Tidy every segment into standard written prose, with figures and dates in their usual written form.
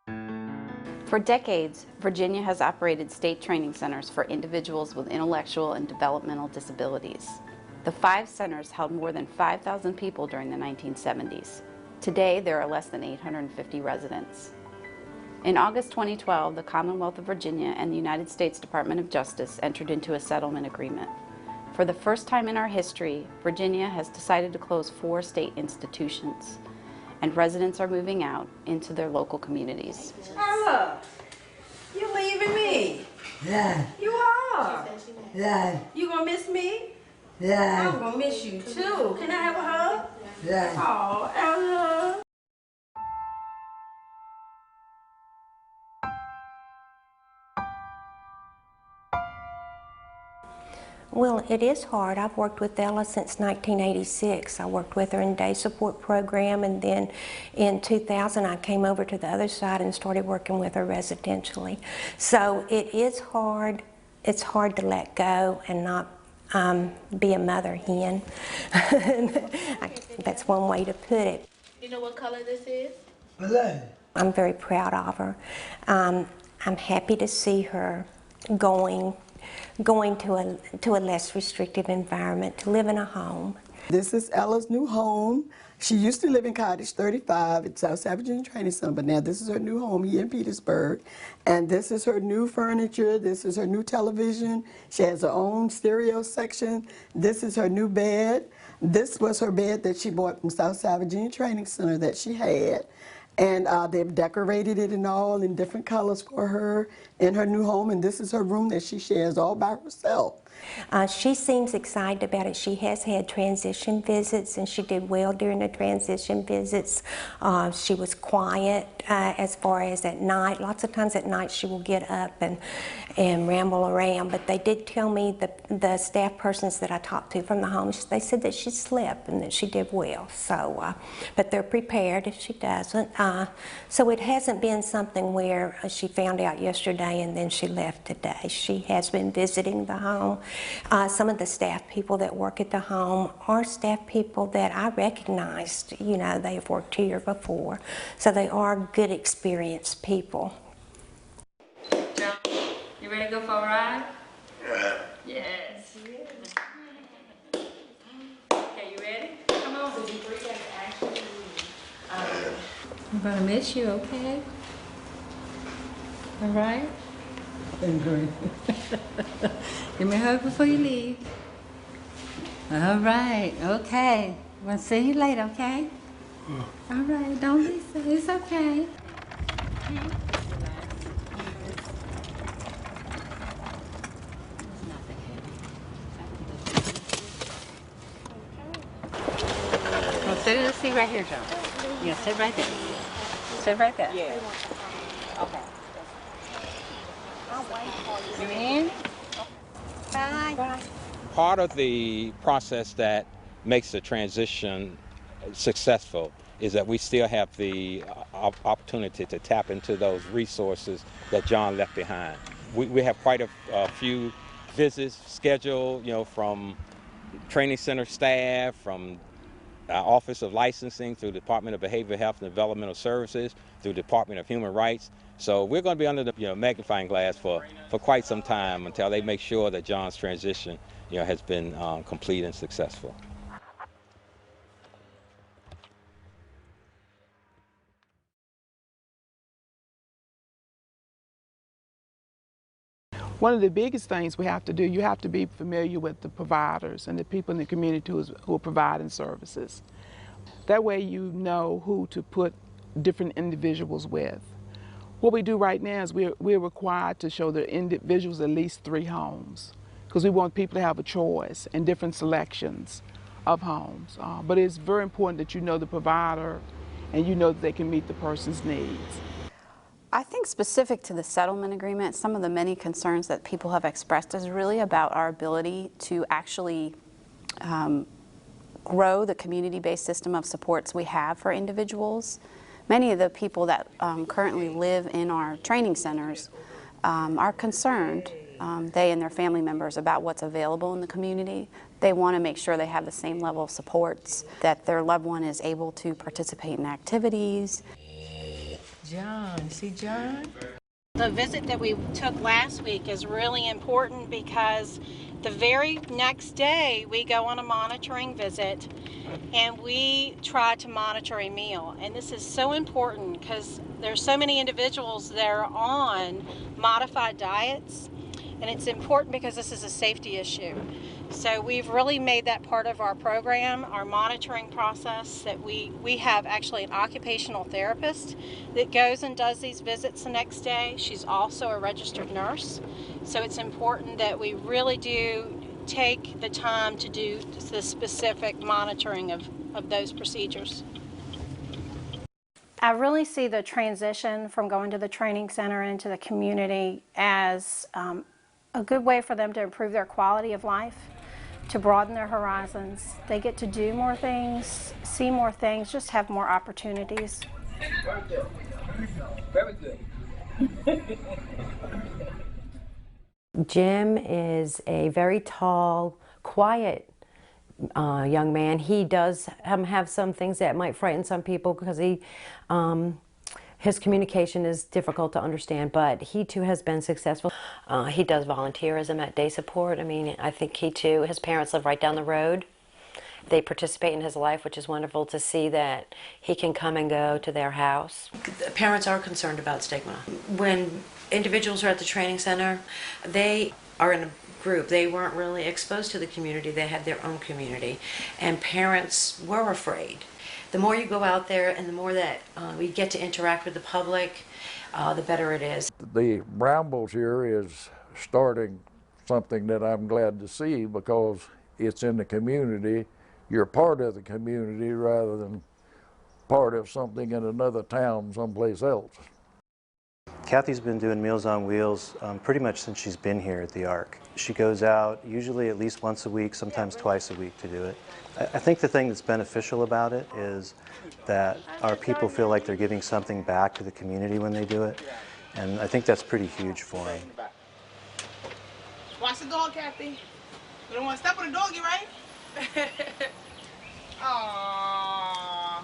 For decades, Virginia has operated state training centers for individuals with intellectual and developmental disabilities. The 5 centers held more than 5,000 people during the 1970s. Today, there are less than 850 residents. In August 2012, the Commonwealth of Virginia and the United States Department of Justice entered into a settlement agreement. For the first time in our history, Virginia has decided to close 4 state institutions, and residents are moving out into their local communities. Carla, you leaving me? Yeah. You are. Yeah. You gonna miss me? Yeah. I'm gonna miss you too. Can I have a hug? Yeah. Oh, Ella. Well, it is hard. I've worked with Ella since 1986. I worked with her in day support program, and then in 2000 I came over to the other side and started working with her residentially. So it is hard. It's hard to let go and not be a mother hen. That's one way to put it. You know what color this is? Blue. I'm very proud of her. I'm happy to see her going to a less restrictive environment, to live in a home. This is Ella's new home. She used to live in Cottage 35 at South Virginia Training Center, but now this is her new home here in Petersburg. And this is her new furniture. This is her new television. She has her own stereo section. This is her new bed. This was her bed that she bought from South Virginia Training Center that she had. And they've decorated it and all in different colors for her in her new home. And this is her room that she shares all by herself. She seems excited about it. She has had transition visits, and she did well during the transition visits. She was quiet as far as at night. Lots of times at night she will get up and ramble around, but they did tell me, the staff persons that I talked to from the home, they said that she slept and that she did well. So, but they're prepared if she doesn't. So it hasn't been something where she found out yesterday and then she left today. She has been visiting the home. Some of the staff people that work at the home are staff people that I recognized. You know, they have worked here before. So they are good, experienced people. John, you ready to go for a ride? Yeah. Yes. Okay, you ready? Come on. I'm gonna miss you, okay? All right? Agree. Give me a hug before you leave. All right, okay. We'll see you later, okay? All right, don't be sad. It's okay. Well, sit in the seat right here, Joe. Yeah, sit right there. Sit right there. Yeah. Okay. You in? Bye. Bye. Part of the process that makes the transition successful is that we still have the opportunity to tap into those resources that John left behind. We have quite a few visits scheduled, you know, from training center staff, from our Office of Licensing, through the Department of Behavioral Health and Developmental Services, through the Department of Human Rights. So we're going to be under the magnifying glass for quite some time until they make sure that John's transition has been complete and successful. One of the biggest things we have to do, you have to be familiar with the providers and the people in the community who are providing services. That way you know who to put different individuals with. What we do right now is we're required to show the individuals at least 3 homes, because we want people to have a choice and different selections of homes. But it's very important that you know the provider and you know that they can meet the person's needs. I think specific to the settlement agreement, some of the many concerns that people have expressed is really about our ability to actually grow the community-based system of supports we have for individuals. Many of the people that currently live in our training centers are concerned, they and their family members, about what's available in the community. They want to make sure they have the same level of supports, that their loved one is able to participate in activities. John, see John? The visit that we took last week is really important because the very next day we go on a monitoring visit and we try to monitor a meal. And this is so important because there's so many individuals that are on modified diets, and it's important because this is a safety issue. So we've really made that part of our program, our monitoring process, that we have actually an occupational therapist that goes and does these visits the next day. She's also a registered nurse. So it's important that we really do take the time to do the specific monitoring of those procedures. I really see the transition from going to the training center into the community as a good way for them to improve their quality of life, to broaden their horizons. They get to do more things, see more things, just have more opportunities. Very good. Very good. Jim is a very tall, quiet young man. He does have some things that might frighten some people because his communication is difficult to understand, but he too has been successful. He does volunteerism at day support. I mean, I think he too, his parents live right down the road. They participate in his life, which is wonderful to see that he can come and go to their house. Parents are concerned about stigma. When individuals are at the training center, they are in a group. They weren't really exposed to the community. They had their own community, and parents were afraid. The more you go out there and the more that we get to interact with the public, the better it is. The Brambles here is starting something that I'm glad to see because it's in the community. You're part of the community rather than part of something in another town someplace else. Kathy's been doing Meals on Wheels pretty much since she's been here at the ARC. She goes out usually at least once a week, sometimes twice a week to do it. I think the thing that's beneficial about it is that our people feel like they're giving something back to the community when they do it, and I think that's pretty huge for them. Watch the dog, Kathy. You don't want to step on the doggy, right? Aww.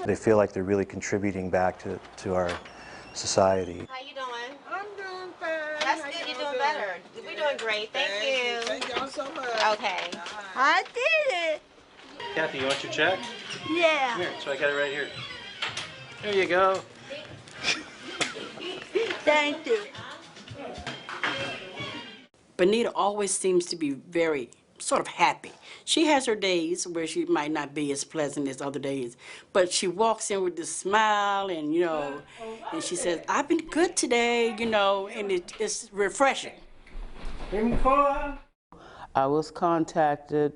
They feel like they're really contributing back to our society. How you doing? I'm doing fine. That's good. You're doing better. We're doing great. Thank you. Thank y'all so much. Okay. I did it. Kathy, you want your check? Yeah. Here, so I got it right here. There you go. Thank you. Benita always seems to be very sort of happy. She has her days where she might not be as pleasant as other days, but she walks in with this smile and, you know, and she says, I've been good today, you know, and it's refreshing. I was contacted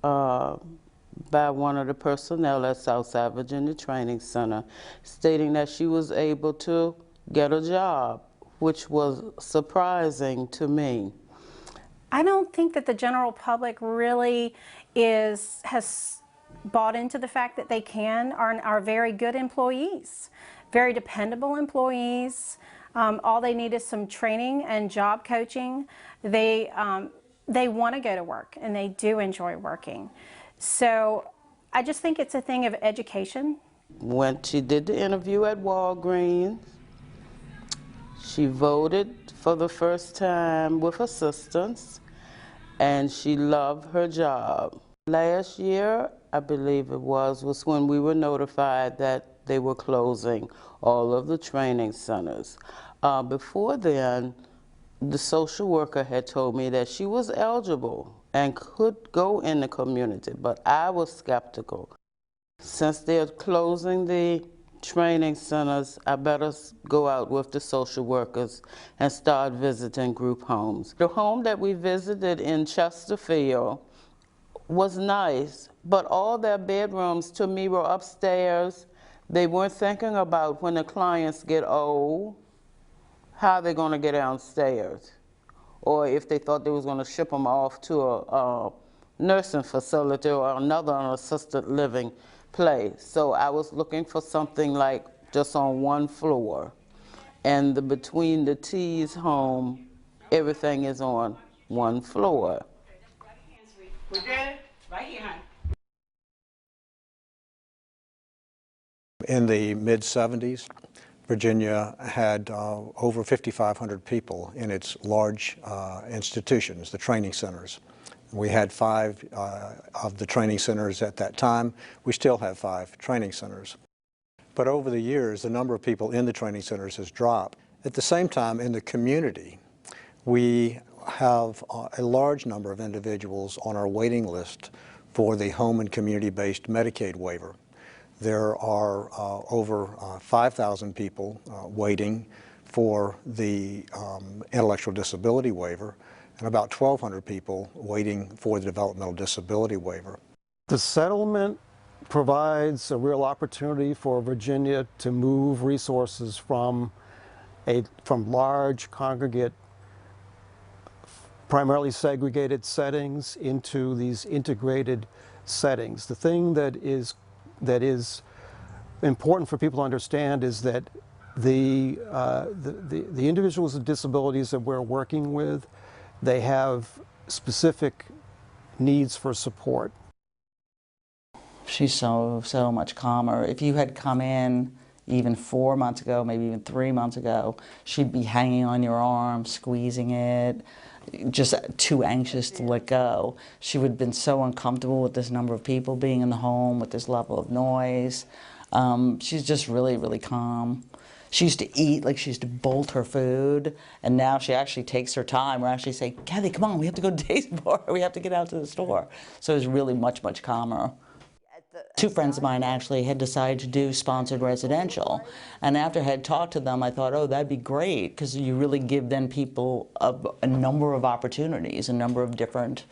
by one of the personnel at Southside Virginia Training Center stating that she was able to get a job, which was surprising to me. I don't think that the general public really has bought into the fact that they are very good employees, very dependable employees. All they need is some training and job coaching. They want to go to work and they do enjoy working. So I just think it's a thing of education. When she did the interview at Walgreens, she voted for the first time with assistance, and she loved her job. Last year, I believe it was when we were notified that they were closing all of the training centers. Before then, the social worker had told me that she was eligible and could go in the community, but I was skeptical. Since they're closing the training centers, I better go out with the social workers and start visiting group homes. The home that we visited in Chesterfield was nice, but all their bedrooms to me were upstairs. They weren't thinking about when the clients get old, how they're going to get downstairs, or if they thought they was going to ship them off to a nursing facility or another assisted living place. So I was looking for something like just on one floor. And between the T's home, everything is on one floor. We're good? Right here, honey. In the mid-70s, Virginia had over 5,500 people in its large institutions, the training centers. We had 5 of the training centers at that time. We still have 5 training centers. But over the years, the number of people in the training centers has dropped. At the same time, in the community, we have a large number of individuals on our waiting list for the home and community-based Medicaid waiver. There are over 5,000 people waiting for the intellectual disability waiver, and about 1,200 people waiting for the developmental disability waiver. The settlement provides a real opportunity for Virginia to move resources from large congregate, primarily segregated settings into these integrated settings. The thing that is important for people to understand is that the individuals with disabilities that we're working with, they have specific needs for support. She's so much calmer. If you had come in even 4 months ago, maybe even 3 months ago, she'd be hanging on your arm, squeezing it, just too anxious to let go. She would have been so uncomfortable with this number of people being in the home, with this level of noise. She's just really, really calm. She used to eat like she used to bolt her food, and now she actually takes her time. We're actually saying, Kathy, come on, we have to go to Dave's bar. We have to get out to the store. So it's really much, much calmer. 2 friends of mine actually had decided to do sponsored residential, and after I had talked to them, I thought, oh, that'd be great, because you really give then people a number of opportunities, a number of different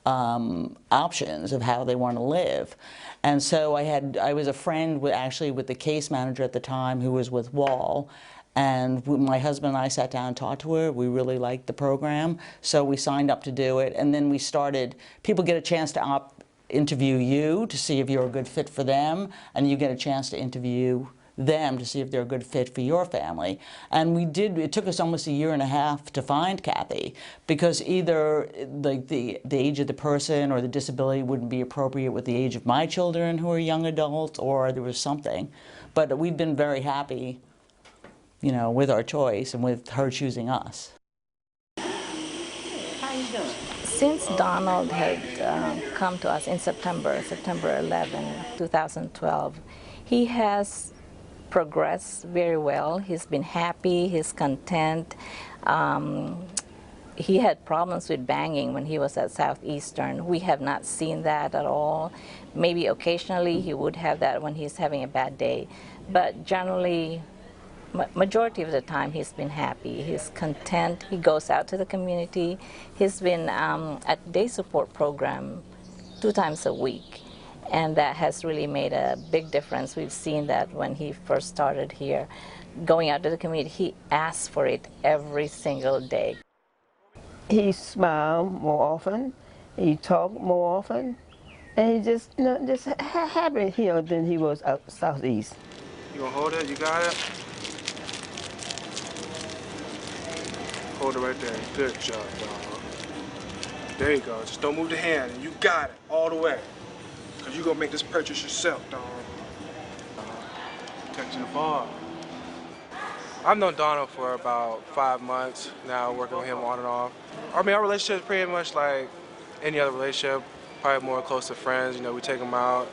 options of how they want to live. And so I was a friend actually with the case manager at the time, who was with Wall, and my husband and I sat down and talked to her. We really liked the program, so we signed up to do it, and then we started, people get a chance to interview you to see if you're a good fit for them, and you get a chance to interview them to see if they're a good fit for your family. And we did, it took us almost 1.5 years to find Kathy, because either the age of the person or the disability wouldn't be appropriate with the age of my children who are young adults, or there was something. But we've been very happy, you know, with our choice and with her choosing us. How you doing? Since Donald had come to us in September 11, 2012, he has progressed very well. He's been happy, he's content. He had problems with banging when he was at Southeastern. We have not seen that at all. Maybe occasionally he would have that when he's having a bad day, but generally, majority of the time he's been happy, he's content, he goes out to the community. He's been at day support program 2 times a week, and that has really made a big difference. We've seen that when he first started here, going out to the community, he asks for it every single day. He smiled more often, he talked more often, and he just, you know, just happier here than he was out Southeast. You gonna hold it? You got it? Hold it right there. Good job, dog. There you go. Just don't move the hand, and you got it all the way. Because you're going to make this purchase yourself, dog. Protecting the ball. I've known Donald for about 5 months now, working with him on and off. I mean, our relationship is pretty much like any other relationship, probably more close to friends. You know, we take him out.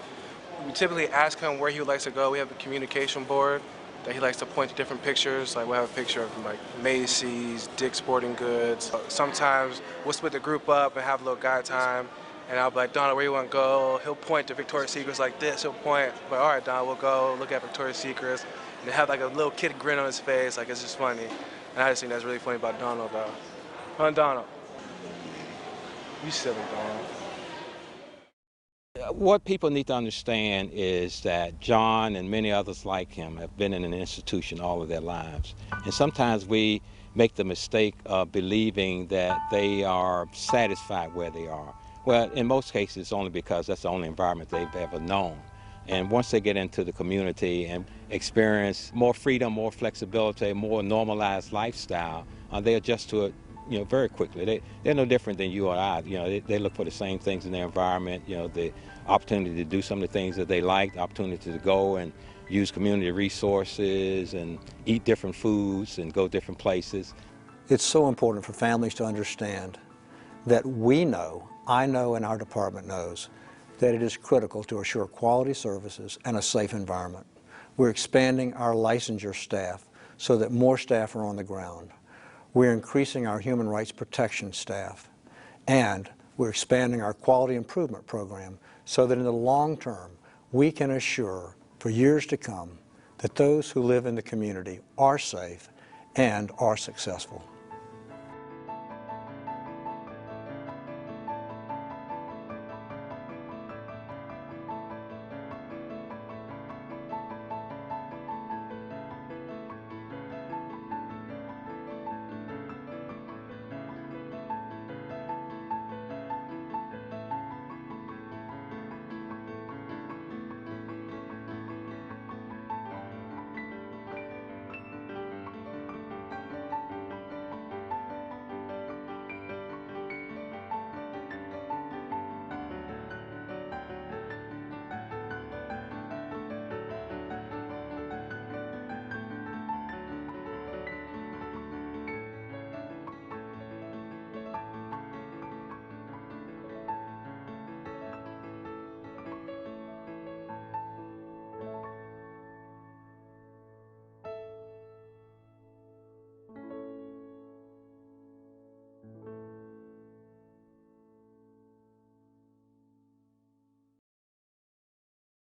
We typically ask him where he would like to go. We have a communication board that he likes to point to different pictures. Like, we'll have a picture of like Macy's, Dick's Sporting Goods. Sometimes we'll split the group up and have a little guide time, and I'll be like, Donald, where you want to go? He'll point to Victoria's Secrets like this. He'll point, but all right, Donald, we'll go look at Victoria's Secrets. And they have like a little kid grin on his face, like it's just funny. And I just think that's really funny about Donald, though. Huh, Donald? You silly, Donald. What people need to understand is that John and many others like him have been in an institution all of their lives. And sometimes we make the mistake of believing that they are satisfied where they are. Well, in most cases, it's only because that's the only environment they've ever known. And once they get into the community and experience more freedom, more flexibility, more normalized lifestyle, they adjust to it, you know, very quickly. They're no different than you or I. You know, they look for the same things in their environment. You know, the opportunity to do some of the things that they like, the opportunity to go and use community resources and eat different foods and go different places. It's so important for families to understand that we know, I know, and our department knows that it is critical to assure quality services and a safe environment. We're expanding our licensure staff so that more staff are on the ground. We're increasing our human rights protection staff, and we're expanding our quality improvement program so that in the long term we can assure for years to come that those who live in the community are safe and are successful.